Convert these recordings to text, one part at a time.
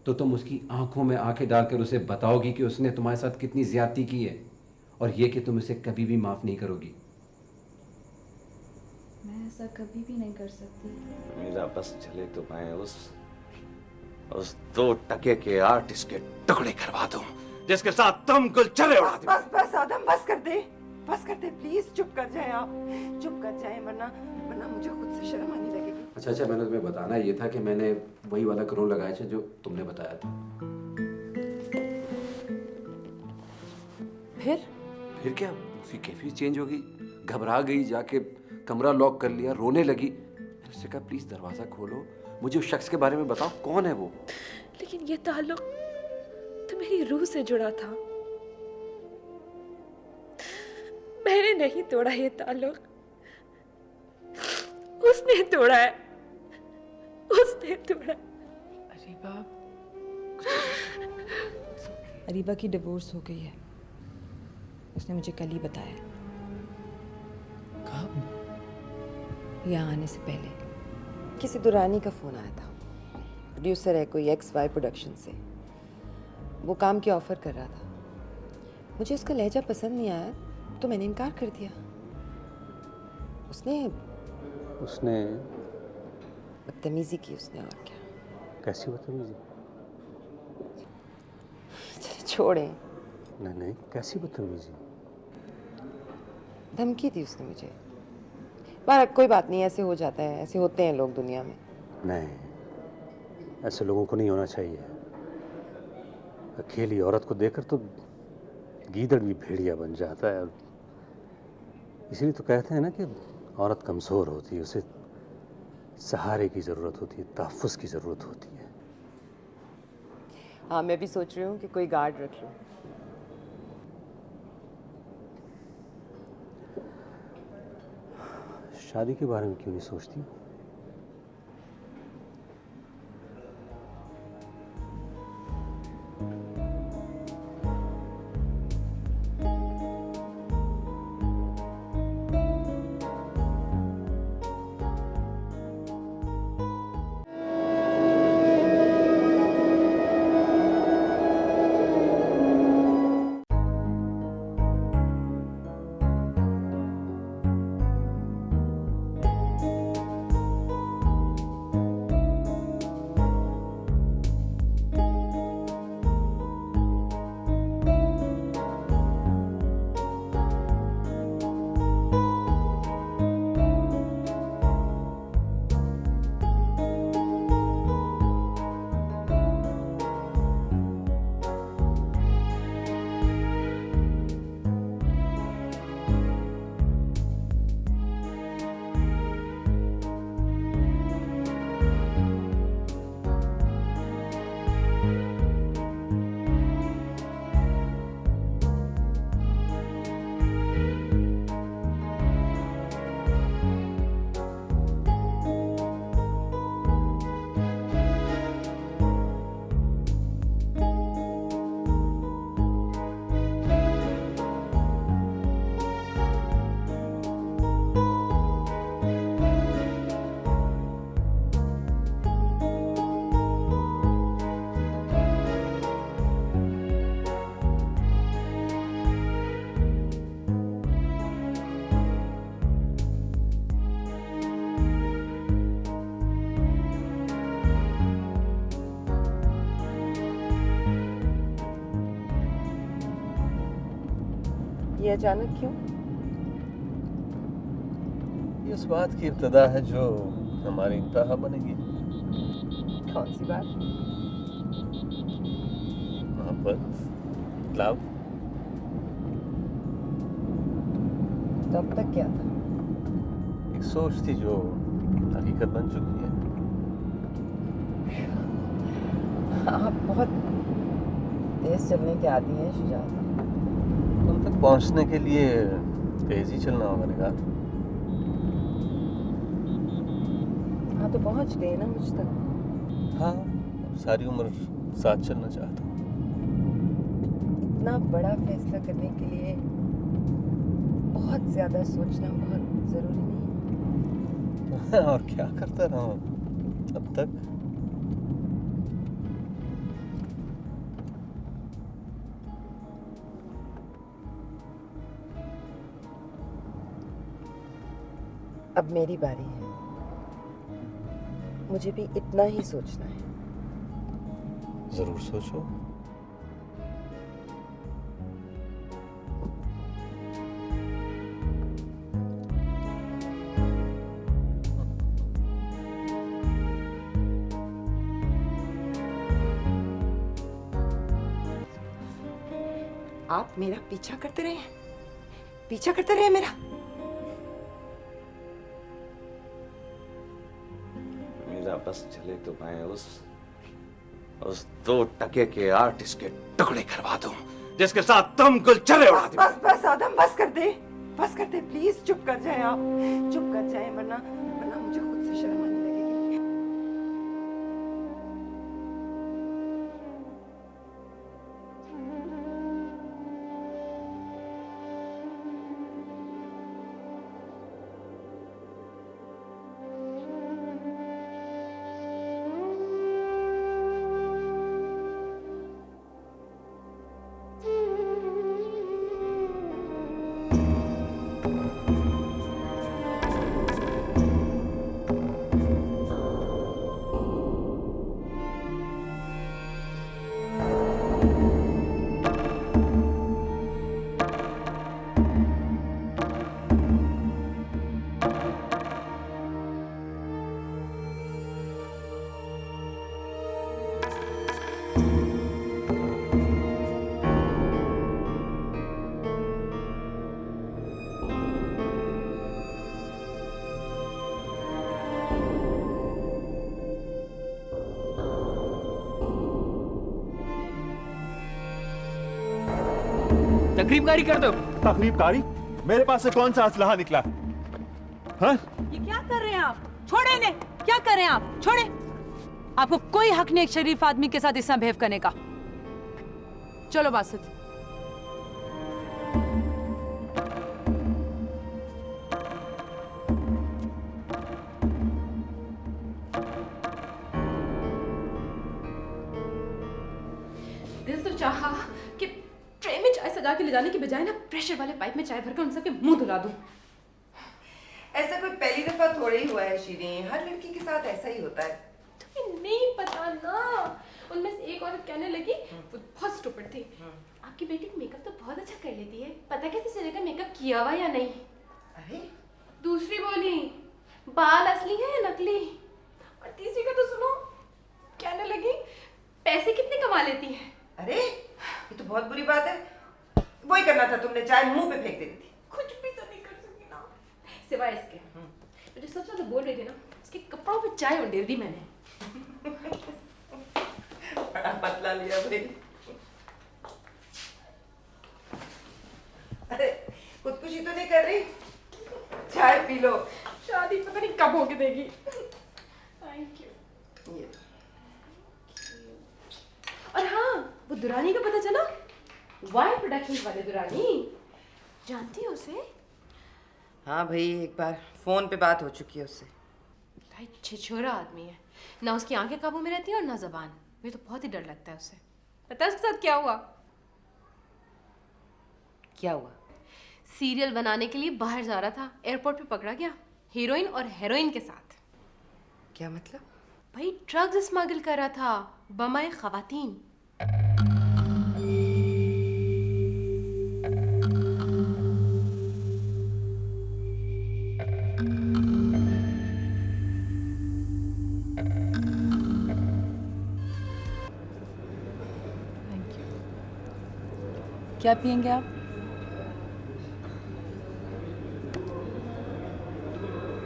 तो तुम उसकी आंखों में आंखें डालकर उसे बताओगी कि उसने तुम्हारे साथ कितनी ज्यादती की है, और ये कि तुम उसे कभी भी माफ़ नहीं करोगी। मैं ऐसा कभी भी नहीं कर सकती। मेरा बस चले तो मैं उस 2 टके के आर्टिस्ट के टुकड़े करवा दूं जिसके साथ तुम गुलछर्रे उड़ा दो। बस बस आदम, बस कर दे प्लीज, चुप कर जाए आप, चुप कर जाए, वरना वरना मुझे खुद से शर्म आने लगेगी। अच्छा, मैंने तुम्हें बताना ये था कि मैंने वही वाला क्रोन लगाया था जो तुमने बताया था। फिर क्या, उसकी कैफियत चेंज हो गई, घबरा गई, जाके कमरा लॉक कर लिया, रोने लगी। मैंने उससे कहा प्लीज दरवाजा खोलो, मुझे उस शख्स के बारे में बताओ, कौन है वो। लेकिन ये ताल्लुक तो मेरी रूह से जुड़ा था। मैंने नहीं तोड़ा ये ताल्लुक, उसने तोड़ा है, उसने तोड़ा। अरीबा की डिवोर्स हो गई है, उसने मुझे कल ही बताया। कब? यहाँ आने से पहले। किसी दुरानी का फोन आया था, प्रोड्यूसर है कोई XY प्रोडक्शन से, वो काम की ऑफर कर रहा था। मुझे उसका लहजा पसंद नहीं आया तो मैंने इनकार कर दिया। उसने बदतमीजी की उसने, और क्या। कैसी बदतमीजी? चलिए छोड़ें। नहीं, कैसी बदतमीजी? धमकी दी उसने मुझे। पर कोई बात नहीं, ऐसे हो जाता है, ऐसे होते हैं लोग दुनिया में। नहीं, ऐसे लोगों को नहीं होना चाहिए। अकेली औरत को देखकर तो गीदड़ भी भेड़िया बन जाता है। इसलिए तो कहते हैं ना कि औरत कमज़ोर होती है, उसे सहारे की ज़रूरत होती है, तहफ़्फ़ुज़ की ज़रूरत होती है। हाँ, मैं भी सोच रही हूँ कि कोई गार्ड रख लूँ। शादी के बारे में क्यों नहीं सोचती? ये अचानक क्यों? ये उस बात की इब्तिदा है जो हमारी इंतहा बनेगी। कौन सी बात? मोहब्बत, लव। तो अब तक क्या था? एक सोच थी जो हकीकत बन चुकी है। आप बहुत तेज चलने के आदी हैं शुजात। तुम तक पहुंचने के लिए तेज ही चलना होगा निगार। हाँ तो पहुंच गए ना मुझ तक। हाँ, सारी उम्र साथ चलना चाहता हूँ। इतना बड़ा फैसला करने के लिए बहुत ज्यादा सोचना बहुत जरूरी नहीं है। और क्या करता रहा हूँ अब तक? अब मेरी बारी है। मुझे भी इतना ही सोचना है। जरूर सोचो। आप मेरा पीछा करते रहे, पीछा करते रहे मेरा। मीरा बस चले तो मैं उस 2 टके के आर्टिस्ट के टुकड़े करवा दूं जिसके साथ तुम गुलछर्रे उड़ा बस दो। बस बस आदम, बस कर दे, बस कर दे प्लीज। चुप कर जाए आप, चुप कर जाए, वरना वरना मुझे खुद से शर्म आने लगेगी। तकरीबकारी कर दो। तकरीबकारी? मेरे पास से कौन सा असलहा निकला? हाँ? ये क्या कर रहे हैं आप? छोड़े इन्हें। क्या कर रहे हैं आप? छोड़े। आपको कोई हक नहीं एक शरीफ आदमी के साथ इस तरह बिहेव करने का। चलो बासित। दिल तो चाहा कि ट्रे में चाय सजा के ले जाने की बजाय ना प्रेशर वाले पाइप में चाय भरकर उन सबके मुंह धुला दूं। ऐसा कोई पहली दफा थोड़े ही हुआ है शीरीन, हर लड़की के साथ ऐसा ही होता है। तुम्हें नहीं पता ना। उनमें से एक औरत कहने लगी, वो बहुत स्टूपिड थी, आपकी बेटी मेकअप तो बहुत अच्छा कर लेती है, पता कैसे चलेगा मेकअप किया हुआ या नहीं? अरे दूसरी बोली, बाल असली है या नकली? और तीसरी का तो सुनो, कहने लगी, पैसे कितने कमा लेती है? अरे ये तो बहुत बुरी बात है। वही करना था तुमने, चाय मुंह पे फेंक देनी थी। कुछ भी तो नहीं कर सकी ना, सिवाय इसके। मुझे सच में तो बोल रही थी ना, इसके कपड़ों पे चाय उंडेल दी मैंने। बड़ा बदला लिया भाई। अरे खुदकुशी तो नहीं कर रही? चाय पी लो। शादी पता नहीं कब होके देगी। Thank you. ये और हाँ, वो दुरानी का पता चला? वाई प्रोडक्शंस वाले दुरानी, जानती हो उसे? हाँ भाई, एक बार फोन पे बात हो चुकी है उससे। भाई छिछोरा आदमी है, ना उसकी आंखें काबू में रहती है और ना जबान। मुझे तो बहुत ही डर लगता है उससे। पता है उसके साथ क्या हुआ? क्या हुआ? सीरियल बनाने के लिए बाहर जा रहा था, एयरपोर्ट पे पकड़ा गया, हीरोइन और हेरोइन के साथ। क्या मतलब? भाई ड्रग्स स्मगल कर रहा था, बमाए खवातीन। क्या पियेंगे आप?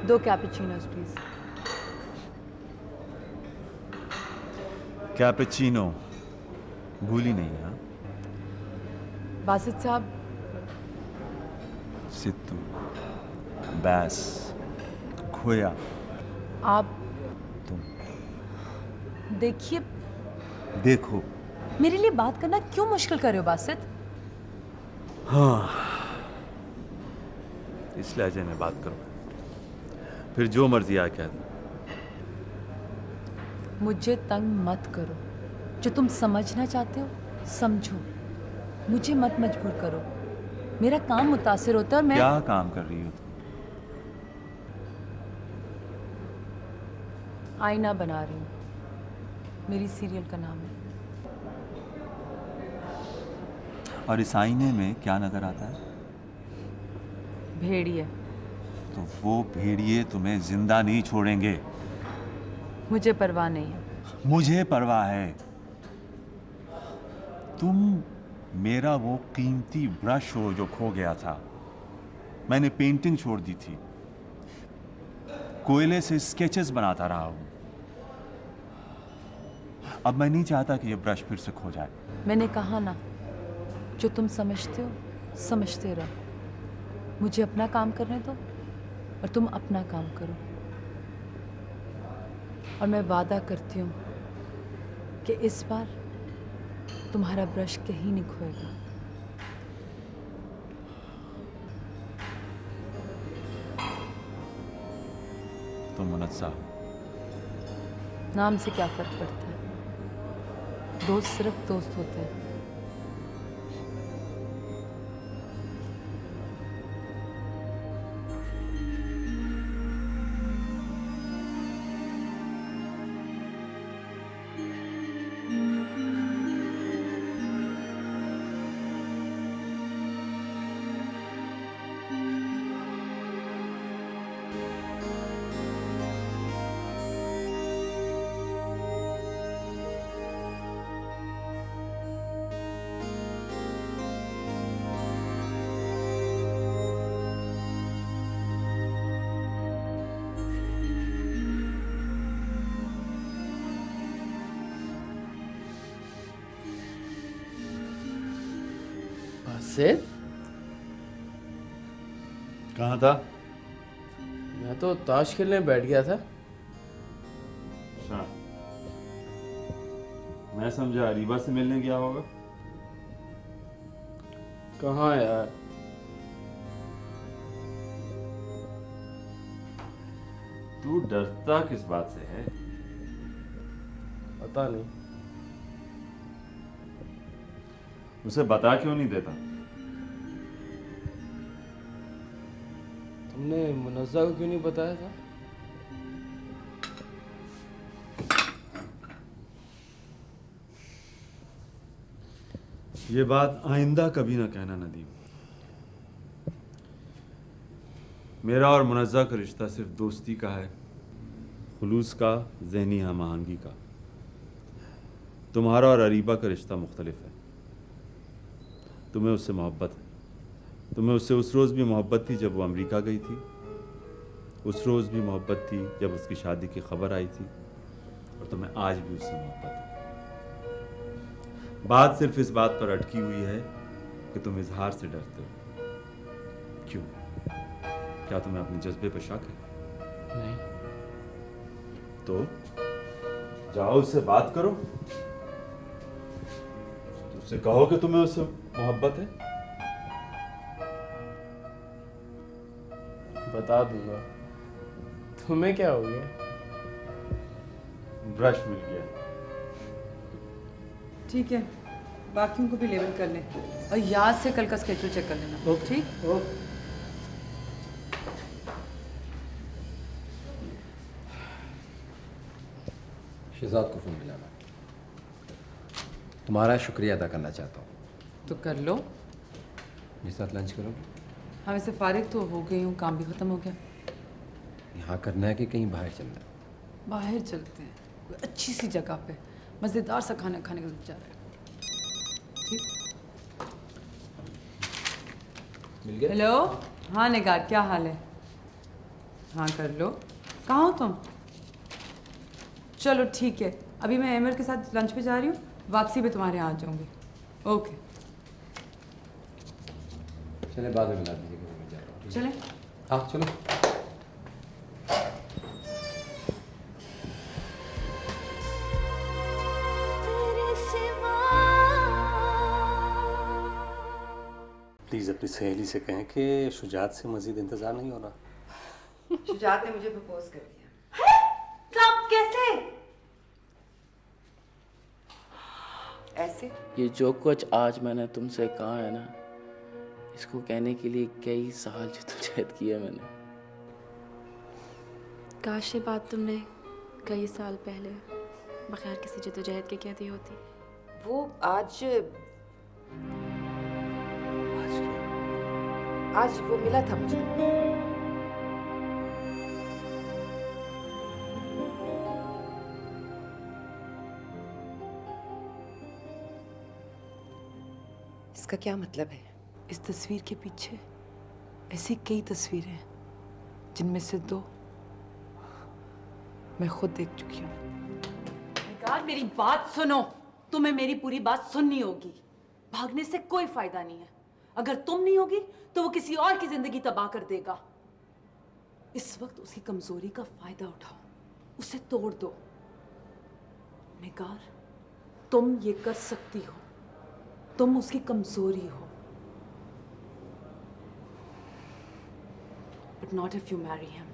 दो कैपुचिनोस प्लीज। कैपुचिनो भूली नहीं। हाँ बासित साहब, सिद्धू, बैस, खोया, आप तुम देखिए, देखो। मेरे लिए बात करना क्यों मुश्किल कर रहे हो बासित? हाँ, इस लहजे में बात करो, फिर जो मर्जी आ कह दो। मुझे तंग मत करो। जो तुम समझना चाहते हो समझो, मुझे मत मजबूर करो। मेरा काम मुतासिर होता है और मैं क्या काम कर रही हो तुम? आईना बना रही हूँ, मेरी सीरियल का नाम है। और इस आईने में क्या नजर आता है? भेड़िया। तो वो भेड़िए तुम्हें जिंदा नहीं छोड़ेंगे। मुझे परवाह नहीं है। मुझे परवाह है। तुम मेरा वो कीमती ब्रश हो जो खो गया था। मैंने पेंटिंग छोड़ दी थी, कोयले से स्केचेस बनाता रहा हूं। अब मैं नहीं चाहता कि ये ब्रश फिर से खो जाए। मैंने कहा ना, जो तुम समझते हो समझते रहो। मुझे अपना काम करने दो और तुम अपना काम करो। और मैं वादा करती हूँ कि इस बार तुम्हारा ब्रश कहीं नहीं खोएगा। तुम मुनस्सा हो। नाम से क्या फर्क पड़ता है? दोस्त सिर्फ दोस्त होते हैं। सिर कहाँ था? मैं तो ताश खेलने बैठ गया था। अच्छा, मैं समझा रीबा से मिलने गया होगा। कहाँ यार? तू डरता किस बात से है? पता नहीं। उसे बता क्यों नहीं देता? तुमने मुनज़्ज़ा को क्यों नहीं बताया था? ये बात आइंदा कभी ना कहना नदीम। मेरा और मुनज़्ज़ा का रिश्ता सिर्फ दोस्ती का है, खुलूस का, ज़हनी हम आहंगी का। तुम्हारा और अरीबा का रिश्ता मुख्तलिफ है। तुम्हें उससे मोहब्बत है। तुम्हें उससे उस रोज़ भी मोहब्बत थी जब वो अमेरिका गई थी। उस रोज़ भी मोहब्बत थी जब उसकी शादी की खबर आई थी। और तुम्हें आज भी उससे मोहब्बत है। बात सिर्फ इस बात पर अटकी हुई है कि तुम इजहार से डरते हो। क्यों? क्या तुम्हें अपने जज्बे पर शक है? नहीं। तो जाओ उससे बात करो, उससे कहो कि तुम्हें उससे मोहब्बत है। बता दूंगा। तुम्हें क्या हो गया? ब्रश मिल गया। ठीक है, बाकियों को भी लेबल कर लें और याद से कल का स्केड्यूल चेक कर लेना। ठीक? शहजाद को फ़ोन मिलाना। तुम्हारा शुक्रिया अदा करना चाहता हूँ। तो कर लो। मेरे साथ लंच करोगे? हाँ, वैसे फारिग तो हो गई हूँ, काम भी ख़त्म हो गया। यहाँ करना है कि कहीं बाहर चलना है? बाहर चलते हैं, कोई अच्छी सी जगह पे मज़ेदार सा खाना खाने का जा रहा है। ठीक? मिल गया? हेलो, हाँ निगार, क्या हाल है? हाँ कर लो। कहाँ हो तुम? चलो ठीक है, अभी मैं एमर के साथ लंच पे जा रही हूँ, वापसी पे तुम्हारे यहाँ आ जाऊँगी। ओके चले, बाद में मिला दीजिएगा, मैं जा रहा हूँ। चलें? हाँ चलो। प्लीज़ अपनी सहेली से कहें कि शुजात से मज़ीद इंतज़ार नहीं हो रहा। शुजात ने मुझे प्रपोज कर दिया। कब, कैसे? ऐसे? ये जो कुछ आज मैंने तुमसे कहा है ना, इसको कहने के लिए कई साल जद्दोजहद की है मैंने। काश ये बात तुमने कई साल पहले बगैर किसी जद्दोजहद के क्या दी होती। वो आज आज वो मिला था मुझे। इसका क्या मतलब है? इस तस्वीर के पीछे ऐसी कई तस्वीरें हैं जिनमें से 2 मैं खुद देख चुकी हूँ। यार मेरी बात सुनो, तुम्हें मेरी पूरी बात सुननी होगी। भागने से कोई फायदा नहीं है। अगर तुम नहीं होगी तो वो किसी और की जिंदगी तबाह कर देगा। इस वक्त उसकी कमजोरी का फायदा उठाओ, उसे तोड़ दो। मेगार, तुम ये कर सकती हो, तुम उसकी कमजोरी हो, but not if you marry him.